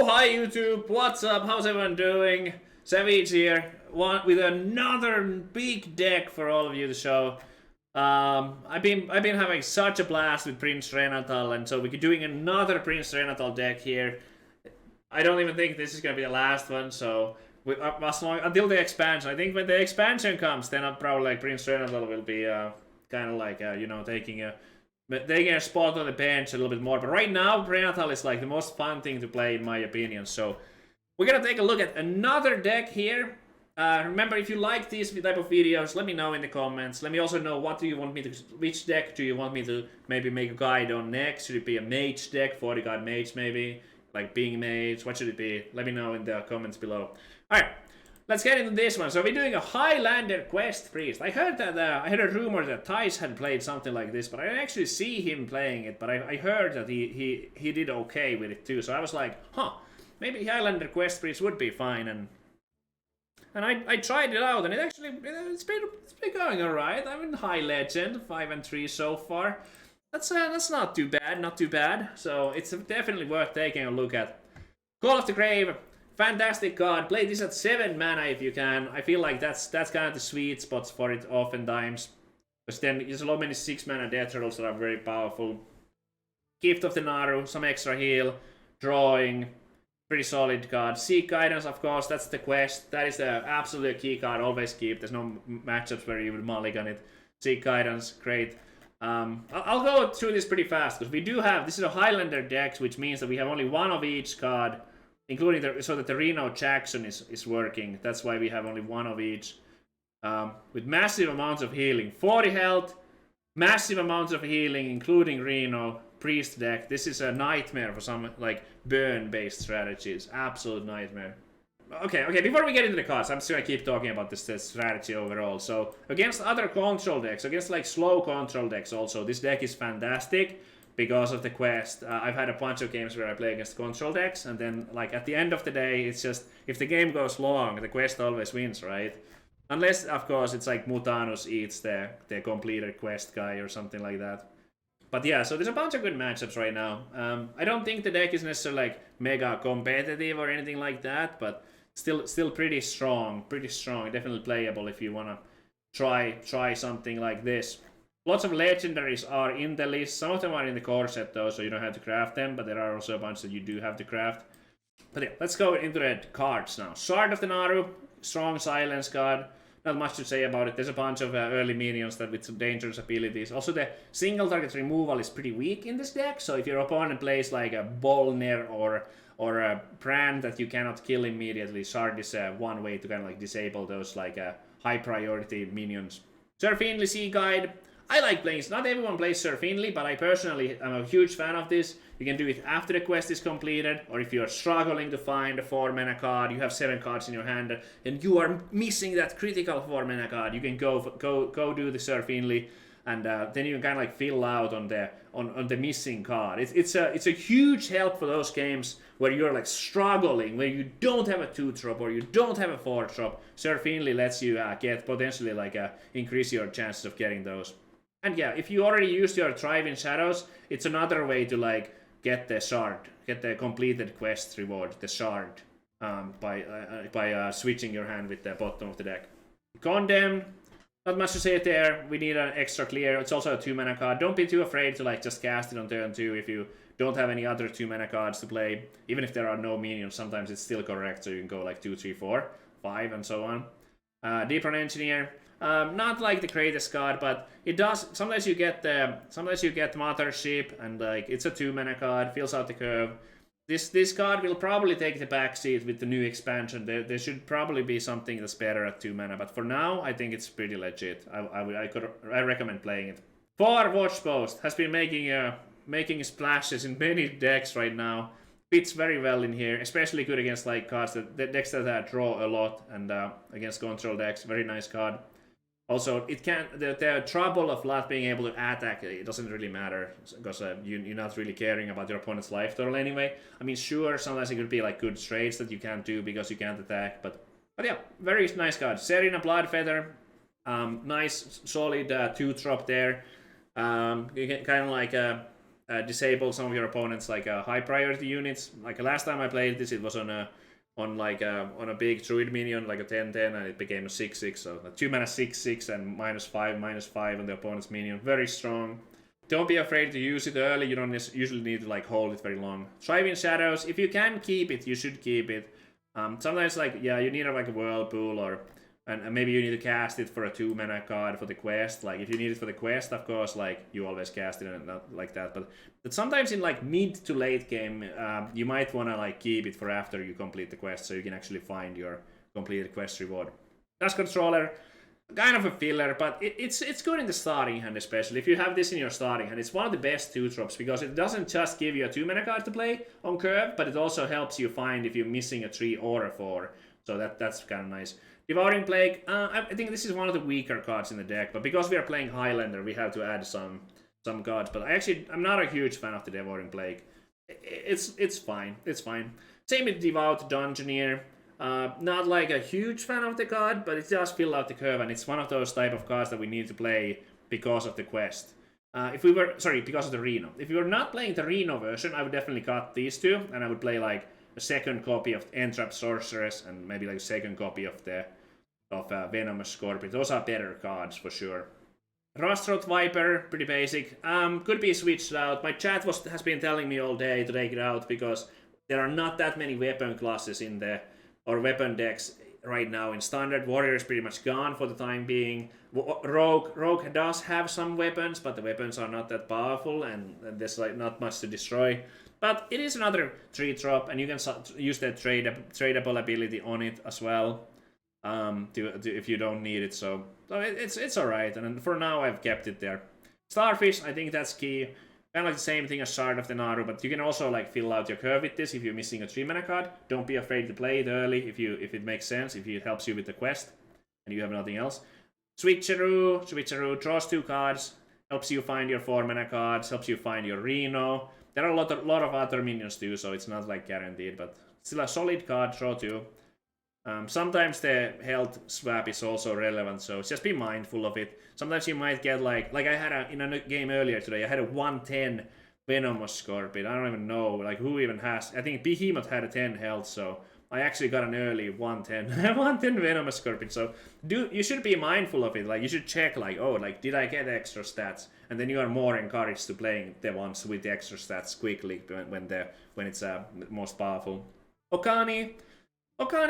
Oh, hi YouTube, what's up, how's everyone doing? Savjz here, with another big deck for all of you to show. I've been having such a blast with Prince Renatal, and so we're doing another Prince Renatal deck here. I don't even think this is gonna be the last one, so as long until the expansion. I think when the expansion comes, then I'll probably like Prince Renatal will be kind of like you know, taking a spot on the bench a little bit more. But right now, Renatal is like the most fun thing to play in my opinion. So we're gonna take a look at another deck here. Remember, if you like these type of videos, let me know in the comments. Let me also know which deck do you want me to maybe make a guide on next. Should it be a mage deck, 40 card mage maybe? Like being mage, what should it be? Let me know in the comments below. Alright, let's get into this one. So we're doing a Highlander Quest Priest. I heard that I heard a rumor that Thijs had played something like this, but I didn't actually see him playing it. But I heard that he did okay with it too. So I was like, huh, maybe Highlander Quest Priest would be fine. And I tried it out, and it's been going alright. I'm in High Legend, 5 and 3 so far. That's not too bad. So it's definitely worth taking a look at. Call of the Grave. Fantastic card. Play this at 7 mana if you can. I feel like that's kind of the sweet spots for it oftentimes. Because then there's a lot many 6 mana death rolls that are very powerful. Gift of the Naru, some extra heal, drawing, pretty solid card. Seek Guidance, of course, that's the quest. That is the absolute key card, always keep. There's no matchups where you would mulligan it. Seek Guidance, great. I'll go through this pretty fast because we do have, this is a Highlander deck, which means that we have only one of each card, including so that the Reno Jackson is working. That's why we have only one of each. With massive amounts of healing. 40 health, massive amounts of healing, including Reno, Priest deck. This is a nightmare for some like burn-based strategies. Absolute nightmare. Okay, before we get into the cards, I'm just gonna keep talking about this strategy overall. So, against other control decks, against like slow control decks also, this deck is fantastic because of the quest. I've had a bunch of games where I play against control decks, and then like at the end of the day, it's just, if the game goes long, the quest always wins, right? Unless, of course, it's like Mutanus eats the completed quest guy or something like that. But yeah, so there's a bunch of good matchups right now. I don't think the deck is necessarily like mega competitive or anything like that, but still pretty strong, definitely playable if you wanna try something like this. Lots of legendaries are in the list. Some of them are in the core set though, so you don't have to craft them, but there are also a bunch that you do have to craft. But yeah, let's go into the cards now. Shard of the Naru, strong silence card. Not much to say about it. There's a bunch of early minions that with some dangerous abilities. Also, the single target removal is pretty weak in this deck, so if your opponent plays like a Bolner or a Brand that you cannot kill immediately, Shard is one way to kind of like disable those like high priority minions. Sir Finley Sea Guide. I like playing, not everyone plays Sir Finley, but I personally am a huge fan of this. You can do it after the quest is completed, or if you're struggling to find a 4 mana card, you have 7 cards in your hand, and you are missing that critical 4 mana card, you can go do the Sir Finley, and then you can kind of like fill out on the missing card. It's a huge help for those games where you're like struggling, where you don't have a 2-drop or you don't have a 4-drop. Sir Finley lets you get potentially like increase your chances of getting those. And yeah, if you already used your Thrive in Shadows, it's another way to like get the shard, get the completed quest reward, the shard, by switching your hand with the bottom of the deck. Condemn, not much to say there. We need an extra clear. It's also a 2 mana card. Don't be too afraid to like just cast it on turn 2 if you don't have any other 2 mana cards to play. Even if there are no minions, sometimes it's still correct, so you can go like 2, 3, 4, 5, and so on. Deep Run Engineer. Not like the greatest card, but it does. Sometimes you get Mothership, and like it's a 2 mana card, fills out the curve. This card will probably take the backseat with the new expansion. There should probably be something that's better at 2 mana, but for now I think it's pretty legit. I recommend playing it. 4 Watchpost has been making splashes in many decks right now. Fits very well in here, especially good against like cards decks that draw a lot, and against control decks. Very nice card. Also, it can the trouble of not being able to attack, it doesn't really matter because you're not really caring about your opponent's life total anyway. I mean, sure, sometimes it could be like good trades that you can't do because you can't attack, but yeah, very nice card. Serena Bloodfeather, nice solid 2-drop there. You can kind of like disable some of your opponents like high priority units. Like last time I played this, it was on a on a big druid minion, like a 10/10, and it became a 6/6. So 2 mana 6/6 and -5/-5 on the opponent's minion. Very strong. Don't be afraid to use it early. You don't usually need to like hold it very long. Thriving Shadows. If you can keep it, you should keep it. Sometimes like you need like a whirlpool or and maybe you need to cast it for a 2 mana card for the quest. Like if you need it for the quest, of course, like you always cast it and not like that. But sometimes in like mid to late game, you might wanna like keep it for after you complete the quest, so you can actually find your completed quest reward. Dust Controller, kind of a filler, but it's good in the starting hand, especially if you have this in your starting hand. It's one of the best 2-drops because it doesn't just give you a 2 mana card to play on curve, but it also helps you find if you're missing a 3 or a 4. So that's kind of nice. Devouring Plague, I think this is one of the weaker cards in the deck, but because we are playing Highlander, we have to add some cards. But I'm not a huge fan of the Devouring Plague. It's fine. It's fine. Same with Devout Dungeoneer. Not like a huge fan of the card, but it does fill out the curve, and it's one of those type of cards that we need to play because of the quest. Because of the Reno. If we were not playing the Reno version, I would definitely cut these two, and I would play like a second copy of Entrap Sorceress and maybe like a second copy of Venomous Scorpion. Those are better cards for sure. Rustthroat Viper, pretty basic. Could be switched out. My chat has been telling me all day to take it out because there are not that many weapon classes in or weapon decks right now in Standard. Warrior is pretty much gone for the time being. Rogue does have some weapons, but the weapons are not that powerful and there's like not much to destroy. But it is another 3-drop, and you can use that tradable ability on it as well, if you don't need it. So it's alright, and for now I've kept it there. Starfish, I think that's key. Kind of like the same thing as Shard of the Naru, but you can also like fill out your curve with this if you're missing a 3 mana card. Don't be afraid to play it early if it makes sense, if it helps you with the quest and you have nothing else. Switcheroo draws 2 cards, helps you find your 4 mana cards, helps you find your Reno. There are a lot of other minions too, so it's not like guaranteed, but still a solid card, draw 2. Sometimes the health swap is also relevant, so just be mindful of it. Sometimes you might get like I had in a game earlier today, I had a 110 Venomous Scorpion. I don't even know like who even has. I think Behemoth had a 10 health, so I actually got an early 110 110 Venomous Scorpion. So you should be mindful of it. Like you should check like, oh, like did I get extra stats? And then you are more encouraged to playing the ones with the extra stats quickly when it's most powerful. Okani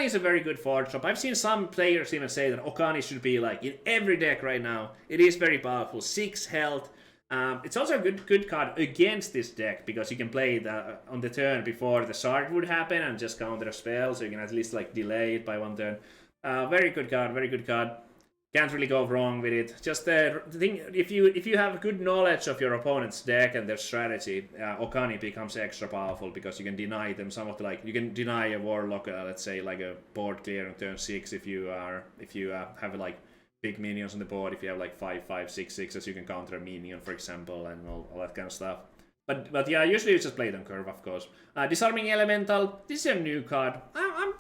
is a very good 4-drop. I've seen some players even say that Okani should be like in every deck right now. It is very powerful. 6 health. It's also a good card against this deck because you can play it on the turn before the Shard would happen and just counter a spell, so you can at least like delay it by 1 turn. Very good card. Can't really go wrong with it. Just the thing, if you have good knowledge of your opponent's deck and their strategy, Okani becomes extra powerful because you can deny them some of the you can deny a Warlock, let's say like a board clear on turn 6 if you have like big minions on the board. If you have like 5/5 6/6s, you can counter a minion, for example, and all that kind of stuff. But yeah, usually you just play it on curve, of course. Disarming Elemental. This is a new card.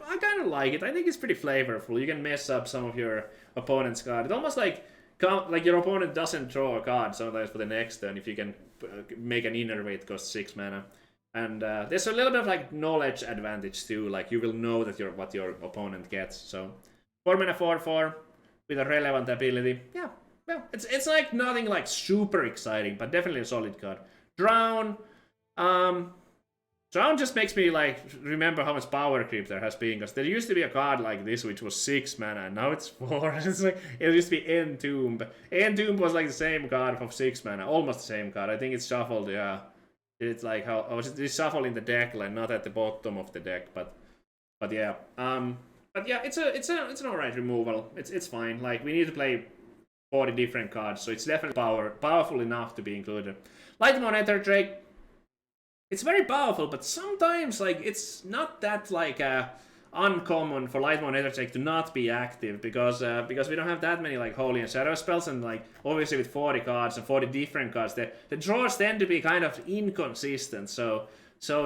I kind of like it. I think it's pretty flavorful. You can mess up some of your opponent's card. It's almost like your opponent doesn't draw a card sometimes for the next turn if you can make an innervate cost 6 mana. And there's a little bit of like knowledge advantage too. Like you will know that what your opponent gets. So 4 mana 4/4 with a relevant ability. Yeah, well, it's like nothing like super exciting, but definitely a solid card. Drown. Drown just makes me like remember how much power creep there has been, because there used to be a card like this which was 6 mana and now it's 4. It's like it used to be Entomb. Entomb was like the same card for 6 mana, almost the same card. I think it's shuffled, yeah. It's like how it's shuffled in the deck, like not at the bottom of the deck, but yeah. But yeah, it's an alright removal. It's fine. Like we need to play 40 different cards, so it's definitely powerful enough to be included. Lightmoon Nether Drake. It's very powerful, but sometimes like it's not that like uncommon for Lightmoon Nether Drake to not be active because we don't have that many like Holy and Shadow spells, and like obviously with 40 cards and 40 different cards, the draws tend to be kind of inconsistent. So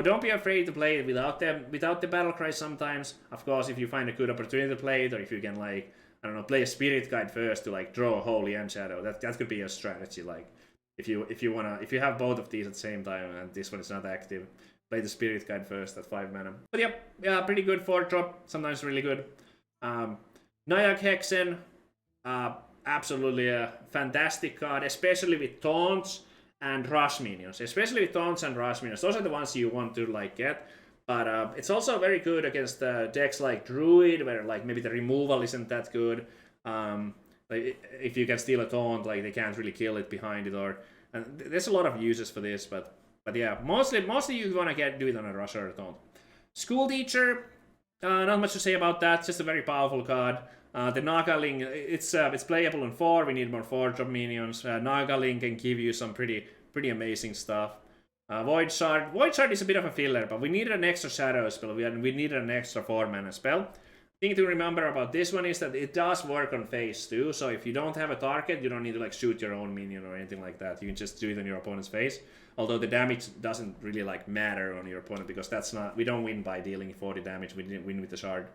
don't be afraid to play it without the battle cry sometimes. Of course, if you find a good opportunity to play it, or if you can like, I don't know, play a Spirit Guide first to like draw Holy and Shadow, that could be a strategy. Like if you have both of these at the same time and this one is not active, play the Spirit Guide first at 5 mana. But yeah, pretty good 4-drop, sometimes really good. Nyack Hexen, absolutely a fantastic card, especially with taunts and rush minions. Especially with taunts and rush minions, those are the ones you want to like get. But it's also very good against decks like Druid, where like maybe the removal isn't that good. Like if you can steal a taunt, like they can't really kill it behind it, and there's a lot of uses for this. But yeah, mostly you want to do it on a rush or a taunt. School Teacher, not much to say about that. Just a very powerful card. The Nagaling, it's playable in 4. We need more 4-drop minions. Nagaling can give you some pretty amazing stuff. Void Shard is a bit of a filler, but we needed an extra shadow spell. We needed an extra 4-mana spell. Thing to remember about this one is that it does work on phase too. So if you don't have a target, you don't need to like shoot your own minion or anything like that. You can just do it on your opponent's face. Although the damage doesn't really like matter on your opponent, because we don't win by dealing 40 damage. We didn't win with the shard,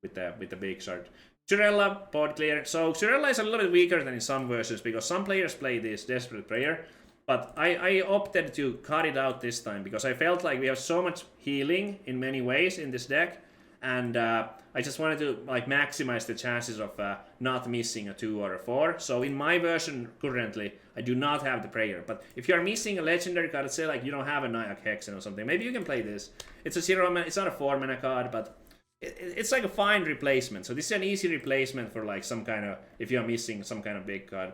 with the big shard. Xyrella, board clear. So Xyrella is a little bit weaker than in some versions because some players play this Desperate Prayer. But I opted to cut it out this time because I felt like we have so much healing in many ways in this deck. And I just wanted to like maximize the chances of not missing a 2 or a 4. So in my version currently, I do not have the prayer. But if you're missing a legendary card, let's say like you don't have a Nyack Hexen or something, maybe you can play this. It's a 0-mana, it's not a 4-mana card, but it's like a fine replacement. So this is an easy replacement for like some kind of, if you're missing some kind of big card.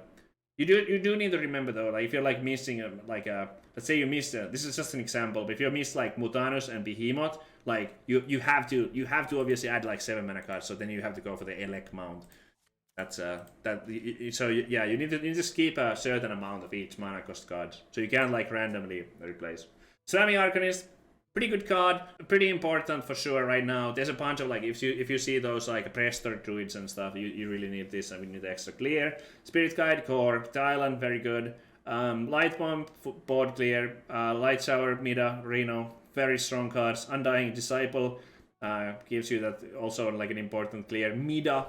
You do need to remember though, like if you're like missing let's say you missed this is just an example, but if you miss like Mutanus and Behemoth, like you have to obviously add like 7-mana cards, so then you have to go for the Elec mount. That's so yeah, you need to keep a certain amount of each mana cost card, so you can't like randomly replace. Slammy Arcanist, pretty good card, pretty important for sure right now. There's a bunch of like, if you see those like Prestor Druids and stuff, you really need this, and we need extra clear. Spirit Guide, Core, Thailand, very good. Light Bomb, board clear. Light Shower, Mida, Reno, very strong cards. Undying Disciple gives you that also like an important clear. Mida,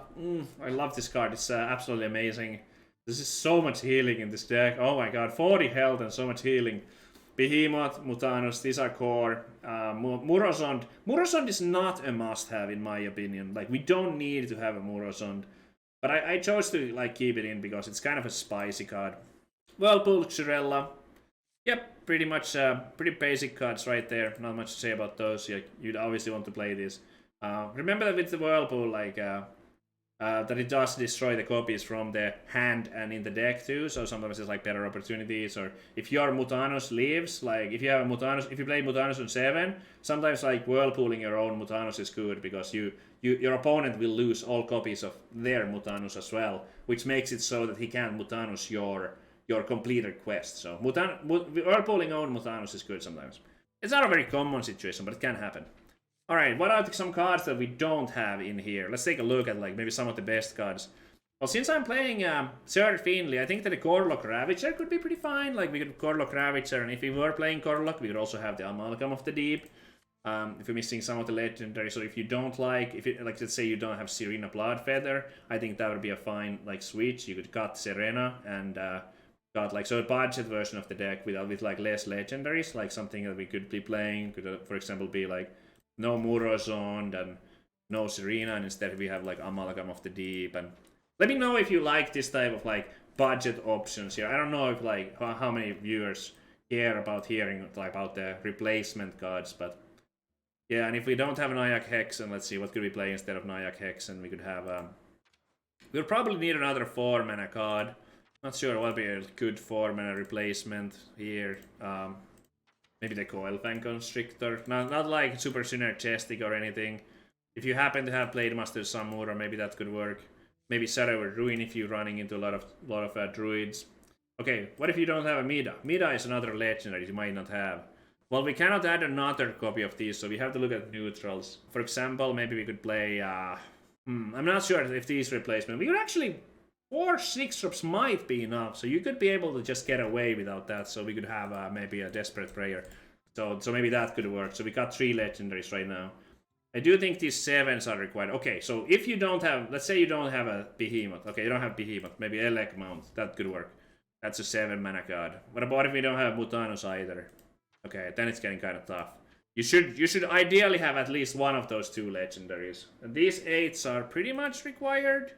I love this card, it's absolutely amazing. This is so much healing in this deck. Oh my god, 40 health and so much healing. Behemoth, Mutanus, these are core. Murozond. Murozond is not a must-have in my opinion. Like, we don't need to have a Murozond. But I chose to like keep it in because it's kind of a spicy card. Whirlpool, Xyrella. Yep, pretty much pretty basic cards right there. Not much to say about those. You'd obviously want to play this. Remember that with the Whirlpool, like that it does destroy the copies from the hand and in the deck too, so sometimes it's like better opportunities. Or if your Mutanus leaves, like if you have a Mutanus, if you play Mutanus on 7, sometimes like whirlpooling your own Mutanus is good because your opponent will lose all copies of their Mutanus as well, which makes it so that he can't Mutanus your completed quest. So whirlpooling own Mutanus is good sometimes. It's not a very common situation, but it can happen. Alright, what are some cards that we don't have in here? Let's take a look at like maybe some of the best cards. Well, since I'm playing Sir Finley, I think that the Corlock Ravager could be pretty fine. Like we could Corlock Ravager, and if we were playing Corlock, we could also have the Amalgam of the Deep. If you're missing some of the legendaries, or if you don't like, like let's say you don't have Serena Bloodfeather, I think that would be a fine like switch. You could cut Serena and got like so a budget version of the deck with like less legendaries, like something that we could be playing could for example be like no Murozond and no Serena, and instead we have like Amalgam of the Deep. And let me know if you like this type of like budget options here. I don't know if like how many viewers care about hearing like about the replacement cards, but yeah. And if we don't have Nyack Hexen, let's see what could we play instead of Nyack Hexen. We could have we'll probably need another 4-mana card. Not sure what would be a good 4-mana replacement here. Maybe the Coilfang Constrictor. Not like super synergistic or anything. If you happen to have played Master Samura, maybe that could work. Maybe Shadow Ruin if you're running into a lot of druids. Okay, what if you don't have a Mida? Mida is another legendary you might not have. Well, we cannot add another copy of these, so we have to look at neutrals. For example, maybe we could play... I'm not sure if these replacement... We could actually... 4 6-drops might be enough, so you could be able to just get away without that. So we could have maybe a Desperate Prayer. So maybe that could work. So we got 3 legendaries right now. I do think these 7s are required. Okay, so if you don't have, let's say you don't have a Behemoth. Okay, you don't have Behemoth. Maybe Elec Mount. That could work. That's a 7 mana card. What about if we don't have Mutanos either? Okay, then it's getting kind of tough. You should ideally have at least one of those 2 legendaries. And these 8s are pretty much required.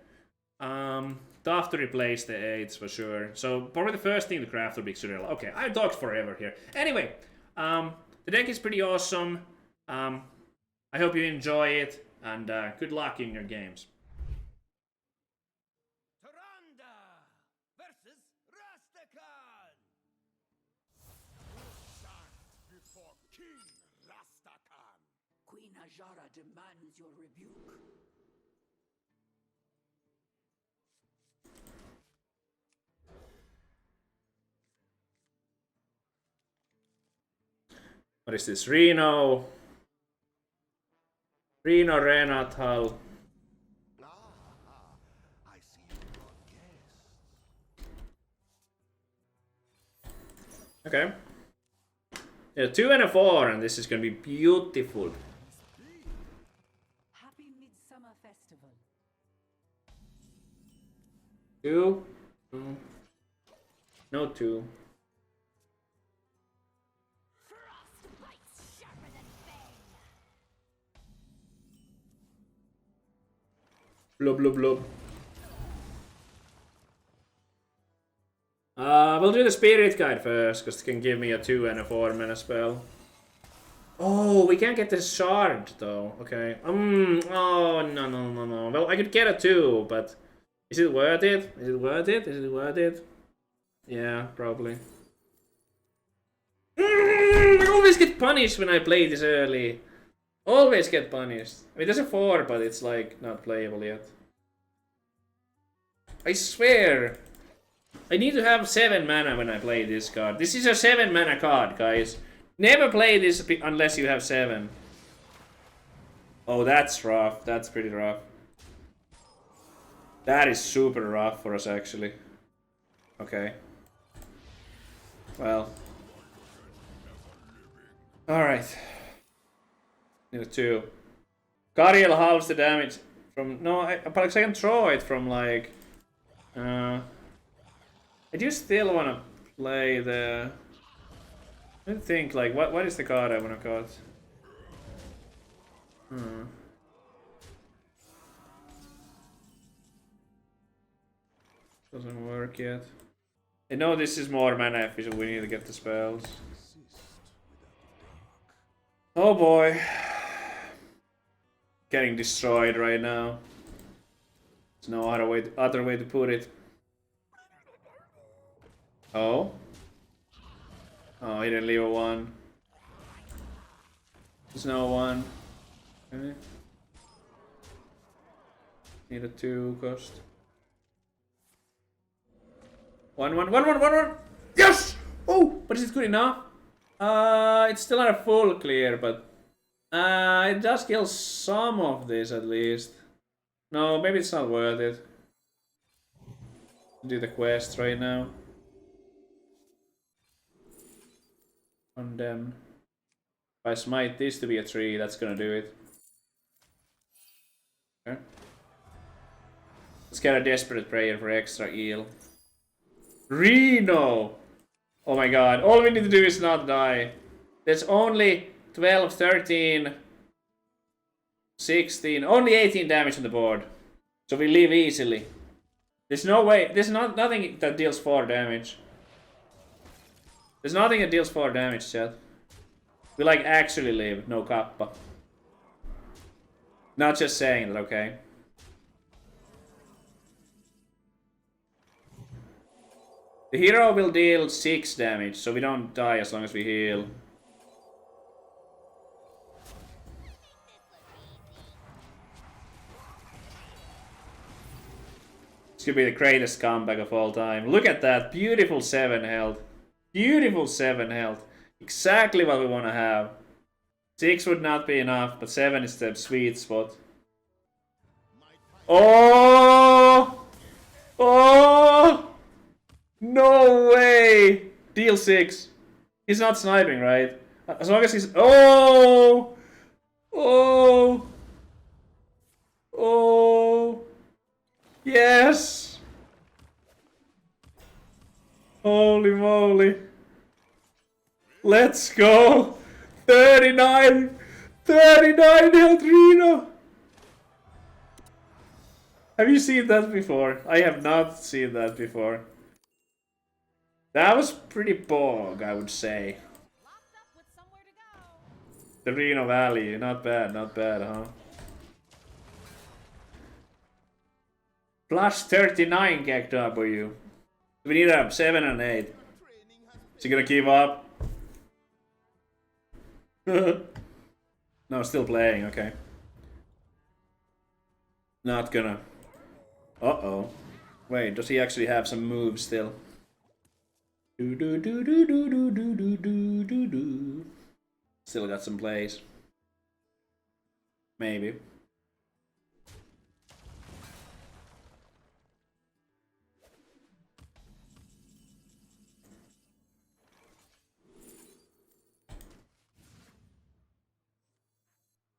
Tough to replace the 8s for sure. So probably the first thing to craft would be Xurila. Okay, I talked forever here. Anyway, the deck is pretty awesome. I hope you enjoy it, and good luck in your games. Queen Ajara demands your rebuke. What is this? Reno, Renatal. I see you brought guests. Okay. Yeah, 2 and a 4, and this is gonna be beautiful. Happy Midsummer Festival. 2. No 2. Blub blub blub. We'll do the Spirit Guide first, because it can give me a 2 and a 4 mana spell. Oh, we can't get the shard though. Okay. Oh no. Well, I could get a 2, but is it worth it? Is it worth it? Is it worth it? Yeah, probably. I always get punished when I play this early. Always get punished. I mean, there's a 4, but it's like not playable yet. I swear. I need to have 7 mana when I play this card. This is a 7 mana card, guys. Never play this unless you have 7. Oh, that's rough. That's pretty rough. That is super rough for us, actually. Okay. Well. Alright. Need a 2. Gariel halves the damage from... No, but I can throw it from, like... I do still want to play the... I don't think, like, what is the card I want to cut? Doesn't work yet. I know this is more mana efficient, we need to get the spells. Oh boy. Getting destroyed right now. There's no other way to put it. Oh? Oh, he didn't leave a 1. There's no 1. Okay. Need a 2 cost. 1. Yes! Oh! But is it good enough? It's still not a full clear, but... it does kill some of this at least. No, maybe it's not worth it. Do the quest right now. On them. If I smite this to be a 3, that's gonna do it. Okay. Let's get a Desperate Prayer for extra heal. Reno! Oh my god, all we need to do is not die. There's only 12, 13, 16, only 18 damage on the board. So we live easily. There's no way, there's nothing that deals 4 damage. There's nothing that deals 4 damage, chat. We like actually live, no kappa. Not just saying that, okay? The hero will deal 6 damage, so we don't die as long as we heal. This could be the greatest comeback of all time. Look at that, beautiful 7 health. Beautiful 7 health. Exactly what we want to have. 6 would not be enough, but 7 is the sweet spot. Oh! Oh! No way! Deal 6. He's not sniping, right? As long as he's... Oh! Oh! Oh! Yes! Holy moly. Let's go. 39 health Reno. Have you seen that before? I have not seen that before. That was pretty bog, I would say. The Reno Valley, not bad, huh? Plus 39 Gek W. We need a 7 and 8. Is he gonna give up? No, still playing, okay. Not gonna. Uh-oh. Wait, does he actually have some moves still? Still got some plays. Maybe.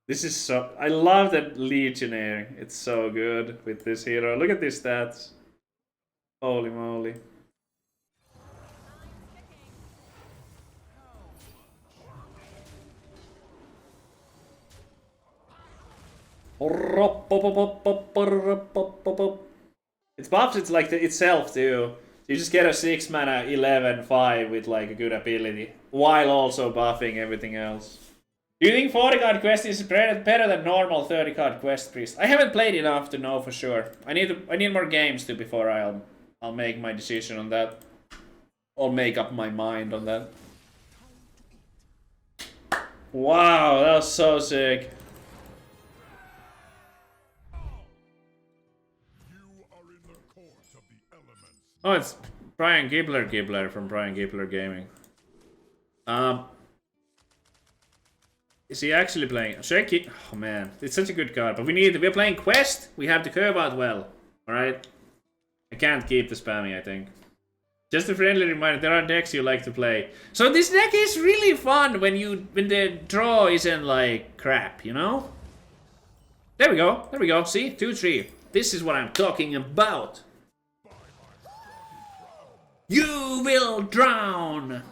This is so... I love that Legionnaire. It's so good with this hero. Look at these stats. Holy moly. It buffs it's like itself too. You just get a 6 mana 11/5 with like a good ability, while also buffing everything else. Do you think 40 card quest is better than normal 30 card quest priest? I haven't played enough to know for sure. I need more games too before I'll make my decision on that. I'll make up my mind on that. Wow, that was so sick. Oh, it's Brian Gibbler from Brian Gibbler Gaming. Is he actually playing? Shaky? Oh man, it's such a good card. But we're playing Quest. We have to curve out well. Alright? I can't keep the spamming, I think. Just a friendly reminder, there are decks you like to play. So this deck is really fun when the draw isn't like crap, you know? There we go. See? 2-3. This is what I'm talking about. You will drown!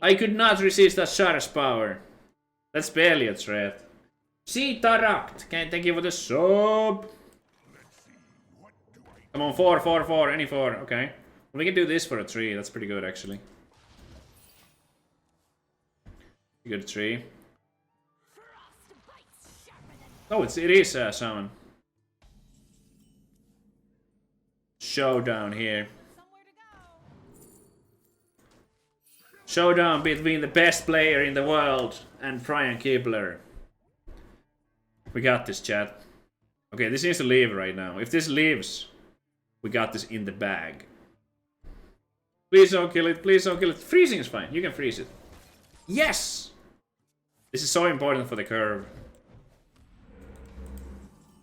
I could not resist that Shara's power. That's barely a threat. See Tarakt. Thank you for the sub. Come on, 4. Any 4. Okay. We can do this for a 3. That's pretty good, actually. Good 3. Oh, it is summon. Showdown here. Showdown between the best player in the world and Brian Gibbler. We got this, chat. Okay, this needs to leave right now. If this leaves, we got this in the bag. Please don't kill it. Please don't kill it. Freezing is fine. You can freeze it. Yes! This is so important for the curve.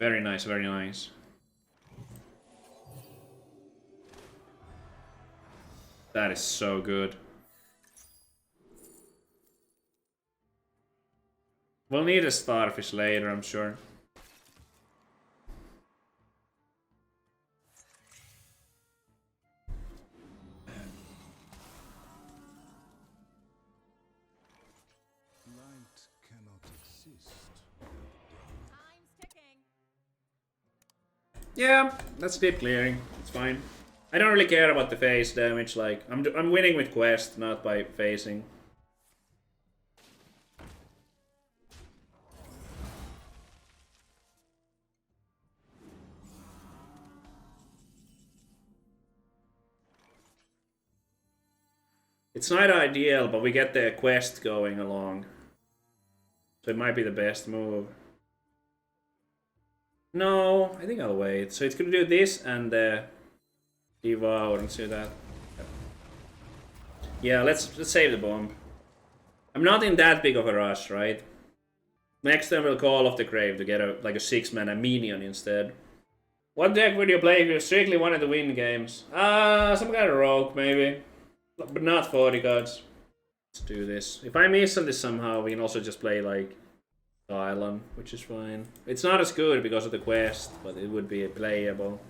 Very nice, very nice. That is so good. We'll need a starfish later, I'm sure. Light cannot exist. Yeah, that's deep clearing. It's fine. I don't really care about the phase damage. Like I'm winning with quest, not by phasing. It's not ideal, but we get the quest going along. So it might be the best move. No, I think I'll wait. So it's gonna do this and devour and see that. Yeah, let's save the bomb. I'm not in that big of a rush, right? Next time we'll call off the grave to get a 6 mana minion instead. What deck would you play if you strictly wanted to win games? Some kind of rogue maybe. But not 40 cards. Let's do this. If I miss on this somehow, we can also just play like Island, which is fine. It's not as good because of the quest, but it would be playable.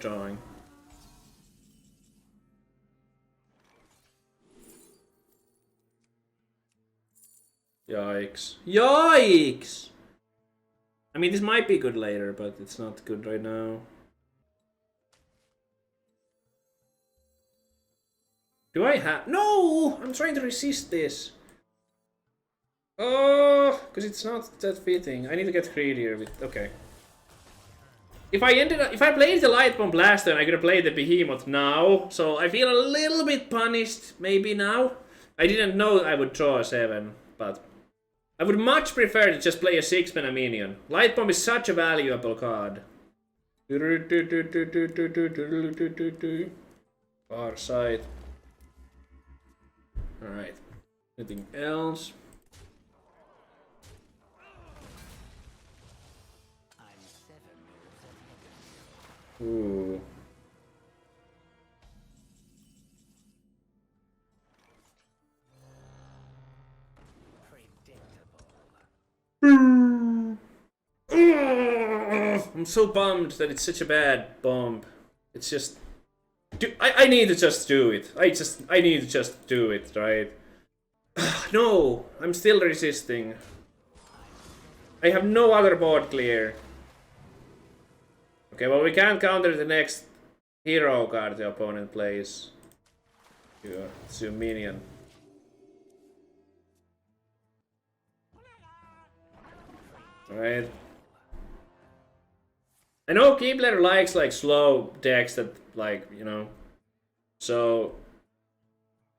drawing. Yikes. Yikes! I mean, this might be good later, but it's not good right now. Do I have... No! I'm trying to resist this. Oh, because it's not that fitting. I need to get greedier with... Okay. If I played the Light Bomb last turn, I could have played the Behemoth now. So I feel a little bit punished, maybe now. I didn't know I would draw a 7, but... I would much prefer to just play a 6-mana minion. Light Bomb is such a valuable card. Far side. Alright. Anything else? Ooh. I'm so bummed that it's such a bad bomb. It's just... I need to just do it. I need to just do it, right? No, I'm still resisting. I have no other board clear. Okay, well we can't counter the next hero card the opponent plays. Sure, it's your minion. Alright. I know Keebler likes like slow decks that like, you know. So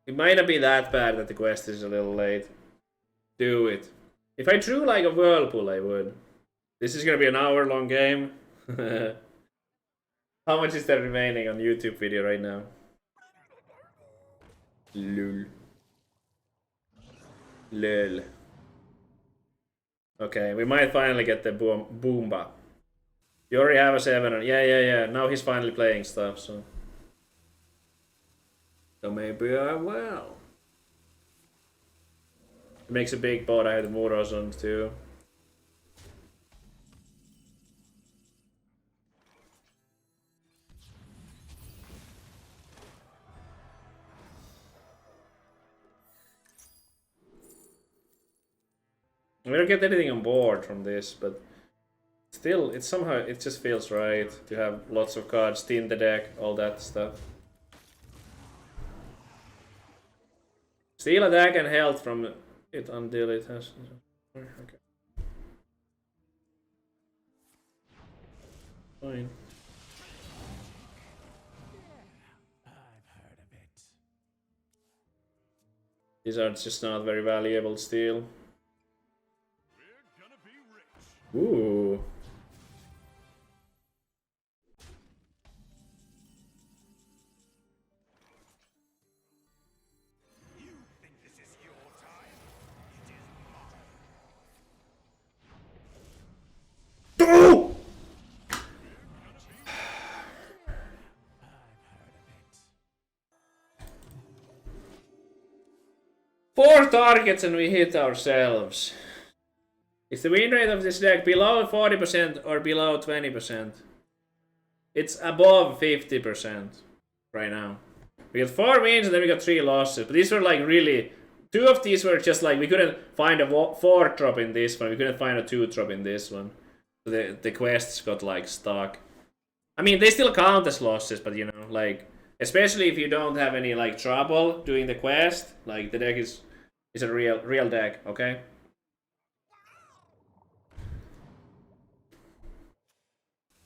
it might not be that bad that the quest is a little late. Do it. If I drew like a Whirlpool, I would. This is gonna be an hour-long game. How much is there remaining on YouTube video right now? Lul. Lul. Okay, we might finally get the Boomba. You already have a 7. Yeah. Now he's finally playing stuff, so... So maybe I will. It makes a big board. I have the Muros on too. We don't get anything on board from this, but still, it's somehow, it just feels right to have lots of cards, thin the deck, all that stuff. Steal attack and health from it until it has... Okay. Fine. These are just not very valuable still. Ooh. You think this is your time? It is Oh! Four targets and we hit ourselves. Is the win rate of this deck below 40% or below 20%? It's above 50% right now. We got 4 wins and then we got 3 losses. But these were like really... 2 of these were just like... We couldn't find a 4 drop in this one. We couldn't find a 2 drop in this one. So the quests got like stuck. I mean, they still count as losses, but you know, like... Especially if you don't have any like trouble doing the quest. Like the deck is a real deck, okay?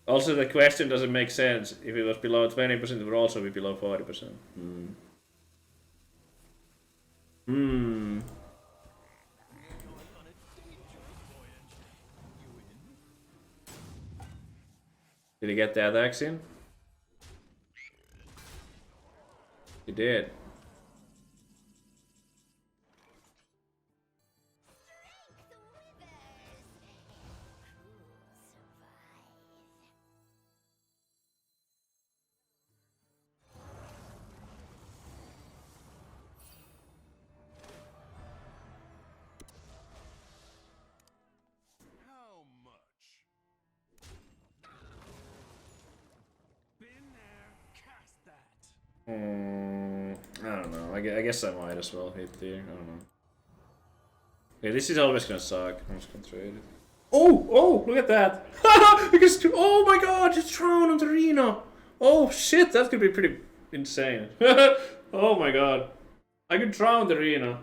Also, the question doesn't make sense. If it was below 20%, it would also be below 40%. Did he get the attacks in? He did. how much? Been I don't know. I guess I might as well hit here. I don't know. Okay, this is always gonna suck. I'm just gonna trade it. Oh, look at that! Because oh my god, it's thrown on the Reno. Oh shit, that could be pretty insane. Oh my god, I could drown the Reno.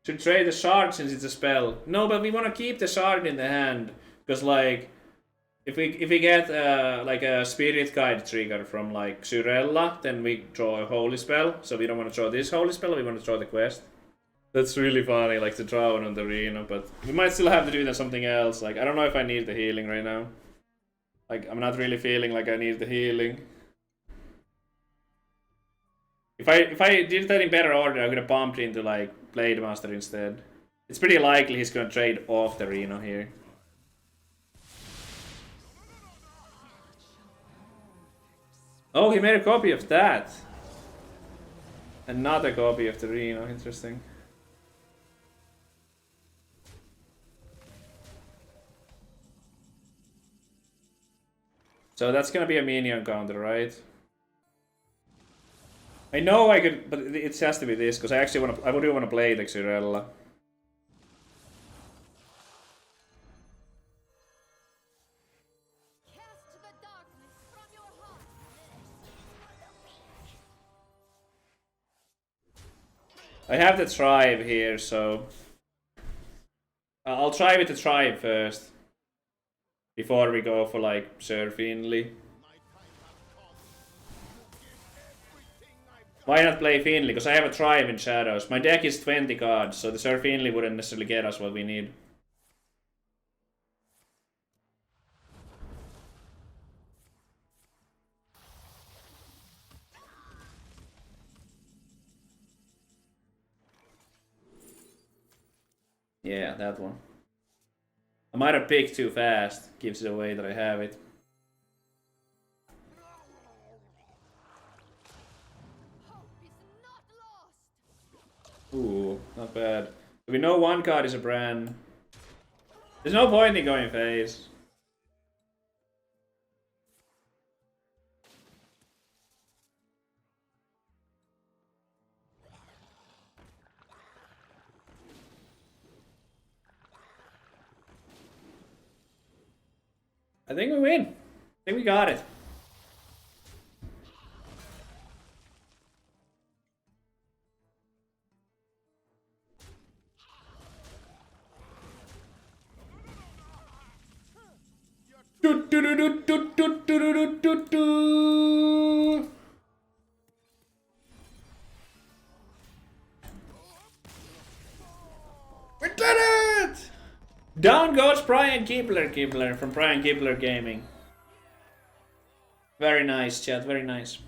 Should trade the shard since it's a spell. No, but we want to keep the shard in the hand because like, if we get like a spirit guide trigger from like Xyrella, then we draw a holy spell. So we don't want to draw this holy spell. We want to draw the quest. That's really funny, like to draw one on the Reno, but we might still have to do something else. Like I don't know if I need the healing right now. Like I'm not really feeling like I need the healing. If I did that in better order, I could have bumped into like Blade Master instead. It's pretty likely he's gonna trade off the Reno here. Oh, he made a copy of that. And not a copy of the Reno, interesting. So that's gonna be a minion counter, right? I know I could, but it has to be this because I actually want to. I do want to play the Xyrella. I have the tribe here, so I'll try with the tribe first before we go for like Sir Finley. Why not play Finley? Because I have a tribe in Shadows. My deck is 20 cards, so the Sir Finley wouldn't necessarily get us what we need. Yeah, that one. I might have picked too fast. Gives it away that I have it. Ooh, not bad. We know one card is a brand. There's no point in going phase. I think we win. I think we got it. We did it! Down goes Brian Kibler from Brian Kibler Gaming. Very nice, chat, very nice.